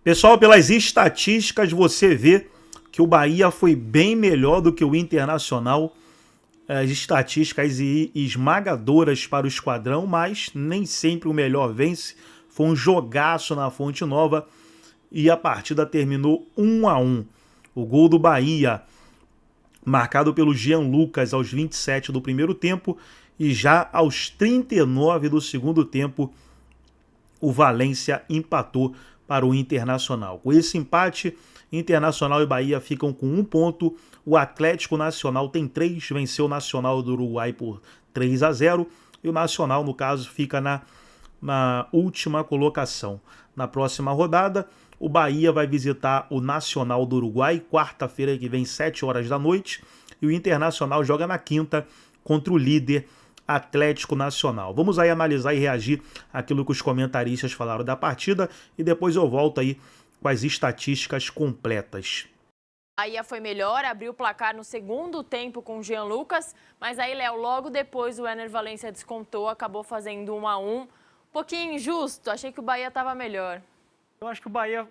Pessoal, pelas estatísticas você vê que o Bahia foi bem melhor do que o Internacional. As estatísticas esmagadoras para o esquadrão, mas nem sempre o melhor vence. Foi um jogaço na Fonte Nova e a partida terminou 1-1. O gol do Bahia, marcado pelo Jean Lucas aos 27 do primeiro tempo e já aos 39 do segundo tempo, o Valência empatou para o Internacional. Com esse empate, Internacional e Bahia ficam com 1 ponto. O Atlético Nacional tem 3, venceu o Nacional do Uruguai por 3-0. E o Nacional, no caso, fica na última colocação. Na próxima rodada, o Bahia vai visitar o Nacional do Uruguai, quarta-feira que vem, 7 horas da noite. E o Internacional joga na quinta contra o líder Atlético Nacional. Vamos aí analisar e reagir àquilo que os comentaristas falaram da partida e depois eu volto aí com as estatísticas completas. Bahia foi melhor, abriu o placar no segundo tempo com o Jean Lucas, mas aí, Léo, logo depois o Ener Valencia descontou, acabou fazendo 1-1. Um pouquinho injusto, achei que o Bahia estava melhor. Eu acho que o Bahia,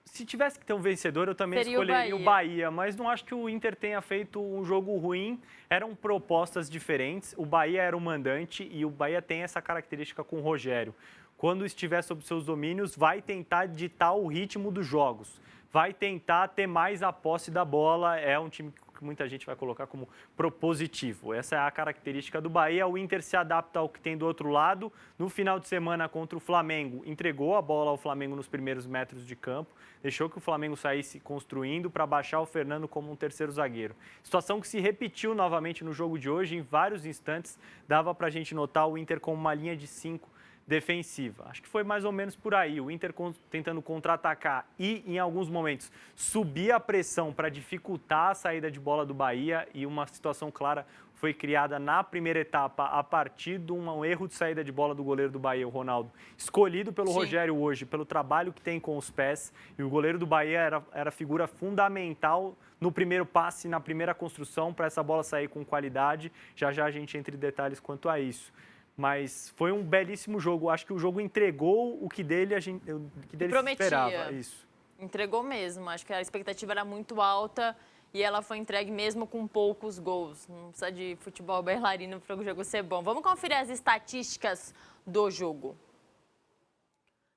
se tivesse que ter um vencedor, eu também escolheria o Bahia, mas não acho que o Inter tenha feito um jogo ruim. Eram propostas diferentes, o Bahia era o mandante e o Bahia tem essa característica com o Rogério. Quando estiver sob seus domínios, vai tentar ditar o ritmo dos jogos, vai tentar ter mais a posse da bola, é um time que muita gente vai colocar como propositivo. Essa é a característica do Bahia. O Inter se adapta ao que tem do outro lado. No final de semana contra o Flamengo, entregou a bola ao Flamengo nos primeiros metros de campo, deixou que o Flamengo saísse construindo para baixar o Fernando como um terceiro zagueiro. Situação que se repetiu novamente no jogo de hoje, em vários instantes, dava para a gente notar o Inter com uma linha de 5 defensiva. Acho que foi mais ou menos por aí. O Inter tentando contra-atacar e, em alguns momentos, subir a pressão para dificultar a saída de bola do Bahia, e uma situação clara foi criada na primeira etapa a partir de um erro de saída de bola do goleiro do Bahia, o Ronaldo, escolhido pelo Rogério hoje, pelo trabalho que tem com os pés, e o goleiro do Bahia era figura fundamental no primeiro passe, na primeira construção, para essa bola sair com qualidade. Já já a gente entra em detalhes quanto a isso. Mas foi um belíssimo jogo. Acho que o jogo entregou o que dele se esperava. Isso. Entregou mesmo. Acho que a expectativa era muito alta e ela foi entregue mesmo com poucos gols. Não precisa de futebol bailarino para o jogo ser bom. Vamos conferir as estatísticas do jogo.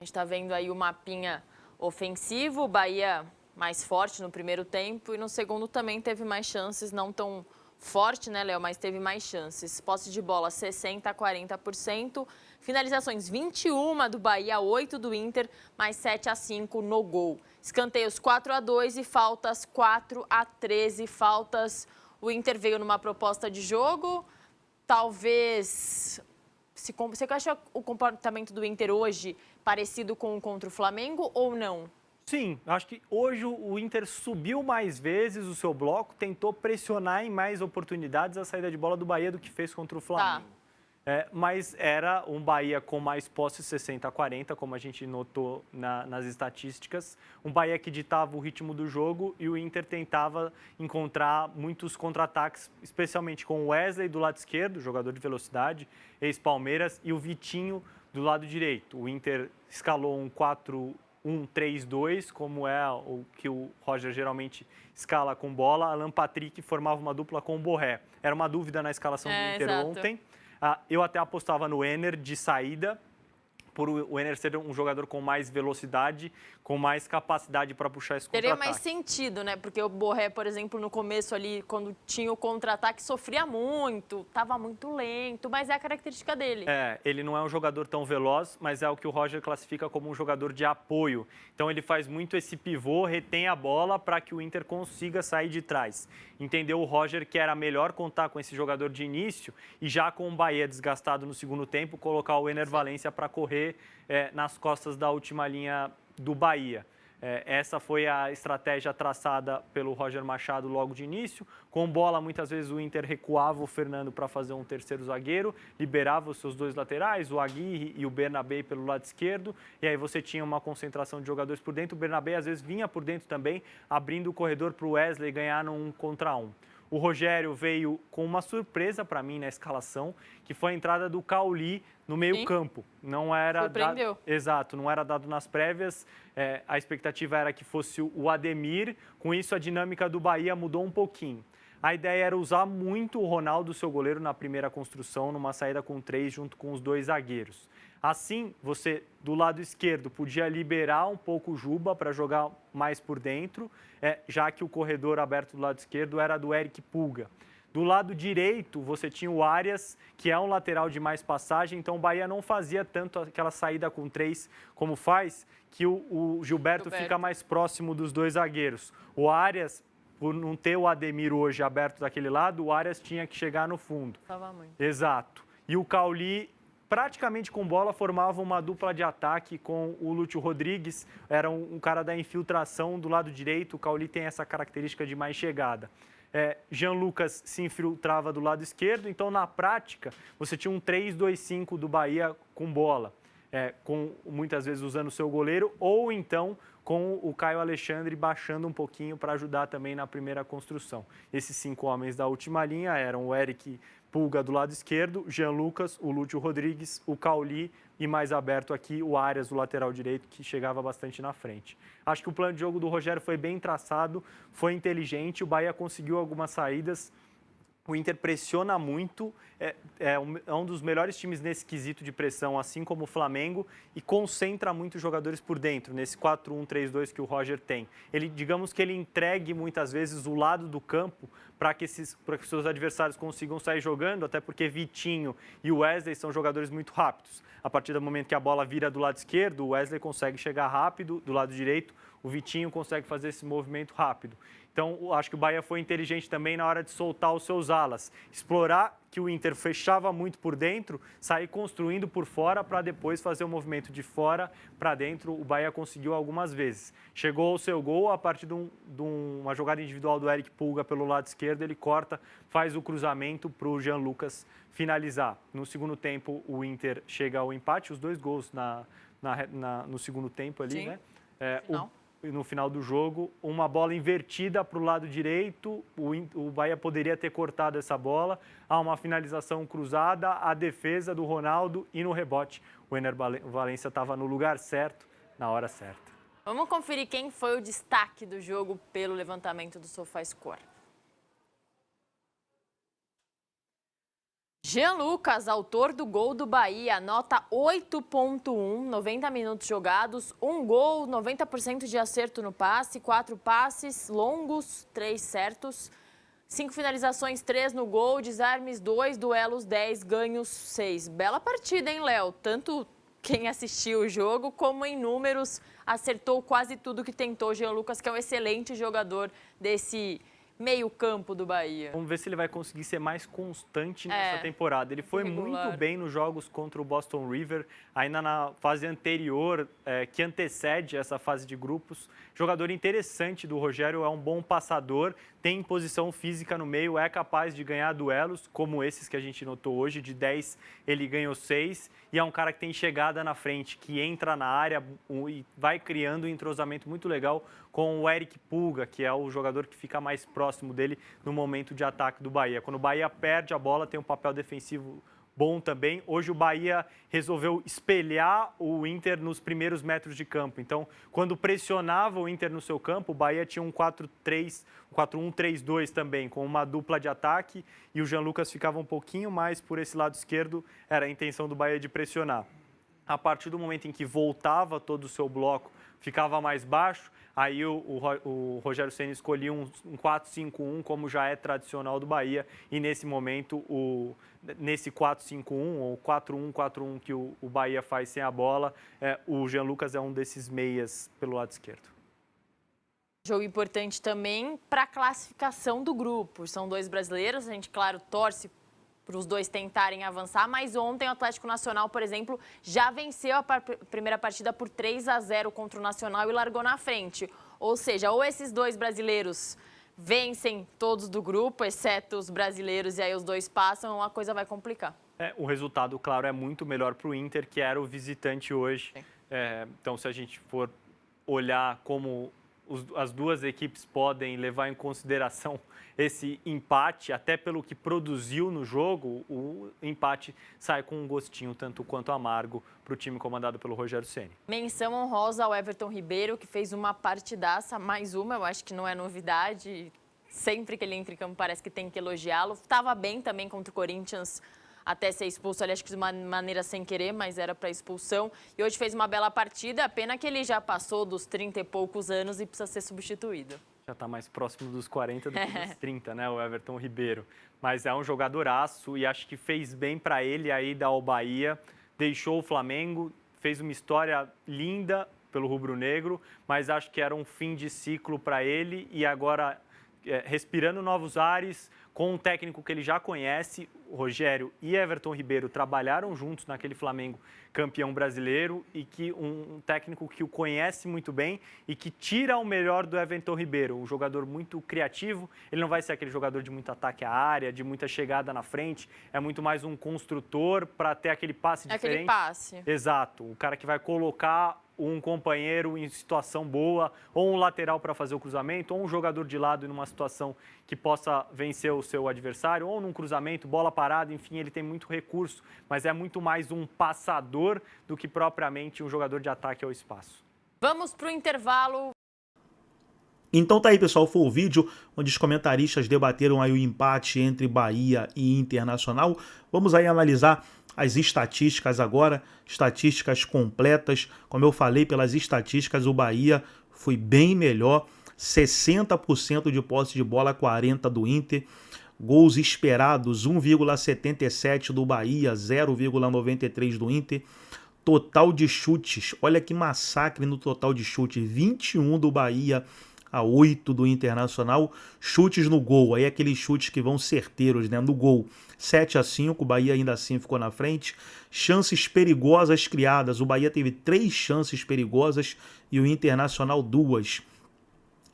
A gente está vendo aí o mapinha ofensivo. O Bahia mais forte no primeiro tempo e no segundo também teve mais chances, não tão forte, né, Léo? Mas teve mais chances. Posse de bola 60% a 40%. Finalizações 21 do Bahia, 8 do Inter, mais 7-5 no gol. Escanteios 4-2 e faltas 4-13. Faltas, o Inter veio numa proposta de jogo. Talvez... Você acha o comportamento do Inter hoje parecido com o contra o Flamengo ou não? Sim, acho que hoje o Inter subiu mais vezes o seu bloco, tentou pressionar em mais oportunidades a saída de bola do Bahia do que fez contra o Flamengo. Mas era um Bahia com mais posse 60-40, como a gente notou nas estatísticas. Um Bahia que ditava o ritmo do jogo e o Inter tentava encontrar muitos contra-ataques, especialmente com o Wesley do lado esquerdo, jogador de velocidade, ex-Palmeiras, e o Vitinho do lado direito. O Inter escalou um 4-1-3-2, como é o que o Roger geralmente escala com bola. Alan Patrick formava uma dupla com o Borré. Era uma dúvida na escalação do Inter ontem. Eu até apostava no Ener de saída, por o Ener ser um jogador com mais velocidade, com mais capacidade para puxar esse contra-ataque. Teria mais sentido, né? Porque o Borré, por exemplo, no começo ali, quando tinha o contra-ataque, sofria muito, estava muito lento, mas é a característica dele. Ele não é um jogador tão veloz, mas é o que o Roger classifica como um jogador de apoio. Então ele faz muito esse pivô, retém a bola para que o Inter consiga sair de trás. Entendeu o Roger que era melhor contar com esse jogador de início e já com o Bahia desgastado no segundo tempo, colocar o Ener Valencia para correr nas costas da última linha do Bahia. Essa foi a estratégia traçada pelo Roger Machado logo de início. Com bola, muitas vezes o Inter recuava o Fernando para fazer um terceiro zagueiro, liberava os seus dois laterais, o Aguirre e o Bernabé pelo lado esquerdo, e aí você tinha uma concentração de jogadores por dentro. O Bernabé às vezes vinha por dentro também, abrindo o corredor para o Wesley ganhar no 1 contra 1. O Rogério veio com uma surpresa para mim na escalação, que foi a entrada do Cauli no meio-campo. Não era surpreendeu. Exato, não era dado nas prévias. A expectativa era que fosse o Ademir. Com isso, a dinâmica do Bahia mudou um pouquinho. A ideia era usar muito o Ronaldo, seu goleiro, na primeira construção, numa saída com 3, junto com os 2 zagueiros. Assim, você, do lado esquerdo, podia liberar um pouco o Juba para jogar mais por dentro, já que o corredor aberto do lado esquerdo era do Eric Pulga. Do lado direito, você tinha o Arias, que é um lateral de mais passagem, então o Bahia não fazia tanto aquela saída com 3 como faz, que o Gilberto fica mais próximo dos 2 zagueiros. O Arias, por não ter o Ademir hoje aberto daquele lado, o Arias tinha que chegar no fundo. Tava muito. Exato. E o Cauli, praticamente com bola, formava uma dupla de ataque com o Lúcio Rodrigues, era um cara da infiltração do lado direito, o Cauli tem essa característica de mais chegada. Jean Lucas se infiltrava do lado esquerdo, então na prática você tinha um 3-2-5 do Bahia com bola, com muitas vezes usando o seu goleiro, ou então com o Caio Alexandre baixando um pouquinho para ajudar também na primeira construção. Esses 5 homens da última linha eram o Eric Pulga do lado esquerdo, Jean Lucas, o Lúcio Rodrigues, o Cauli e mais aberto aqui o Arias, do lateral direito, que chegava bastante na frente. Acho que o plano de jogo do Rogério foi bem traçado, foi inteligente, o Bahia conseguiu algumas saídas. O Inter pressiona muito, é um dos melhores times nesse quesito de pressão, assim como o Flamengo, e concentra muitos jogadores por dentro, nesse 4-1-3-2 que o Roger tem. Digamos que ele entregue muitas vezes o lado do campo para que os seus adversários consigam sair jogando, até porque Vitinho e o Wesley são jogadores muito rápidos. A partir do momento que a bola vira do lado esquerdo, o Wesley consegue chegar rápido, do lado direito, o Vitinho consegue fazer esse movimento rápido. Então, acho que o Bahia foi inteligente também na hora de soltar os seus alas. Explorar que o Inter fechava muito por dentro, sair construindo por fora para depois fazer o movimento de fora para dentro. O Bahia conseguiu algumas vezes. Chegou ao seu gol a partir de uma jogada individual do Eric Pulga pelo lado esquerdo. Ele corta, faz o cruzamento para o Jean Lucas finalizar. No segundo tempo, o Inter chega ao empate. Os 2 gols no segundo tempo ali, sim, né? No final do jogo, uma bola invertida para o lado direito, o Bahia poderia ter cortado essa bola, há uma finalização cruzada, a defesa do Ronaldo e no rebote o Ener Valencia estava no lugar certo, na hora certa. Vamos conferir quem foi o destaque do jogo pelo levantamento do SofaScore. Jean Lucas, autor do gol do Bahia, nota 8.1, 90 minutos jogados, 1 gol, 90% de acerto no passe, 4 passes longos, 3 certos, 5 finalizações, 3 no gol, desarmes 2, duelos 10, ganhos 6. Bela partida, hein, Léo? Tanto quem assistiu o jogo, como em números, acertou quase tudo que tentou Jean Lucas, que é um excelente jogador desse meio-campo do Bahia. Vamos ver se ele vai conseguir ser mais constante nessa temporada. Ele foi muito bem nos jogos contra o Boston River, ainda na fase anterior, que antecede essa fase de grupos. Jogador interessante do Rogério, é um bom passador, tem posição física no meio, é capaz de ganhar duelos, como esses que a gente notou hoje, de 10 ele ganhou 6, e é um cara que tem chegada na frente, que entra na área e vai criando um entrosamento muito legal com o Eric Pulga, que é o jogador que fica mais próximo dele no momento de ataque do Bahia. Quando o Bahia perde a bola, tem um papel defensivo bom também. Hoje o Bahia resolveu espelhar o Inter nos primeiros metros de campo. Então, quando pressionava o Inter no seu campo, o Bahia tinha um 4-1-3-2 também, com uma dupla de ataque, e o Jean Lucas ficava um pouquinho mais por esse lado esquerdo, era a intenção do Bahia de pressionar. A partir do momento em que voltava todo o seu bloco, ficava mais baixo, aí o Rogério Ceni escolhia um 4-5-1, como já é tradicional do Bahia, e nesse momento, nesse 4-5-1 ou 4-1-4-1 que o Bahia faz sem a bola, o Jean Lucas é um desses meias pelo lado esquerdo. Jogo importante também para a classificação do grupo. São 2 brasileiros, a gente, claro, torce para os 2 tentarem avançar, mas ontem o Atlético Nacional, por exemplo, já venceu a primeira partida por 3-0 contra o Nacional e largou na frente. Ou seja, ou esses 2 brasileiros vencem todos do grupo, exceto os brasileiros, e aí os 2 passam, ou a coisa vai complicar. O resultado, claro, é muito melhor para o Inter, que era o visitante hoje. Então, se a gente for olhar como as duas equipes podem levar em consideração esse empate, até pelo que produziu no jogo, o empate sai com um gostinho tanto quanto amargo para o time comandado pelo Rogério Ceni. Menção honrosa ao Everton Ribeiro, que fez uma partidaça, mais uma, eu acho que não é novidade. Sempre que ele entra em campo parece que tem que elogiá-lo. Estava bem também contra o Corinthians, até ser expulso ali, acho que de uma maneira sem querer, mas era para expulsão. E hoje fez uma bela partida, pena que ele já passou dos 30 e poucos anos e precisa ser substituído. Já está mais próximo dos 40 do que dos 30, né, o Everton Ribeiro. Mas é um jogadoraço e acho que fez bem para ele aí da Bahia, deixou o Flamengo, fez uma história linda pelo rubro-negro, mas acho que era um fim de ciclo para ele e agora, respirando novos ares, com um técnico que ele já conhece, Rogério e Everton Ribeiro trabalharam juntos naquele Flamengo campeão brasileiro e que um técnico que o conhece muito bem e que tira o melhor do Everton Ribeiro, um jogador muito criativo. Ele não vai ser aquele jogador de muito ataque à área, de muita chegada na frente, é muito mais um construtor para ter aquele passe diferente. Aquele passe. Exato, o cara que vai colocar um companheiro em situação boa, ou um lateral para fazer o cruzamento, ou um jogador de lado em uma situação que possa vencer o seu adversário, ou num cruzamento, bola parada, enfim, ele tem muito recurso, mas é muito mais um passador do que propriamente um jogador de ataque ao espaço. Vamos para o intervalo. Então tá aí, pessoal, foi o vídeo onde os comentaristas debateram aí o empate entre Bahia e Internacional. Vamos aí analisar as estatísticas agora, estatísticas completas. Como eu falei, pelas estatísticas, o Bahia foi bem melhor, 60% de posse de bola, 40% do Inter. Gols esperados, 1,77 do Bahia, 0,93 do Inter. Total de chutes, olha que massacre no total de chutes, 21 do Bahia a 8 do Internacional. Chutes no gol, aí aqueles chutes que vão certeiros, né? No gol, 7-5, o Bahia ainda assim ficou na frente. Chances perigosas criadas, o Bahia teve 3 chances perigosas e o Internacional 2.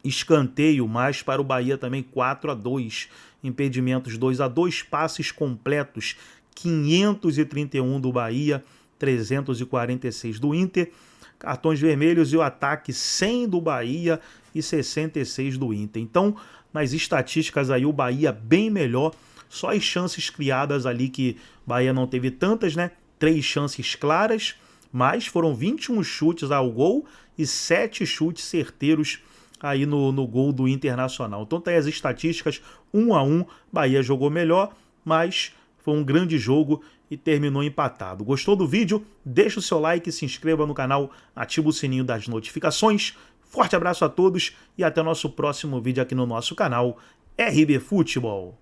Escanteio, mais para o Bahia também 4-2. Impedimentos 2-2, passes completos, 531 do Bahia, 346 do Inter. Cartões vermelhos e o ataque 100 do Bahia e 66 do Inter. Então, nas estatísticas aí, o Bahia bem melhor. Só as chances criadas ali que o Bahia não teve tantas, né? 3 chances claras, mas foram 21 chutes ao gol e 7 chutes certeiros aí no gol do Internacional. Então tá aí as estatísticas, 1-1, Bahia jogou melhor, mas foi um grande jogo e terminou empatado. Gostou do vídeo? Deixa o seu like, se inscreva no canal, ativa o sininho das notificações. Forte abraço a todos e até o nosso próximo vídeo aqui no nosso canal RB Futebol.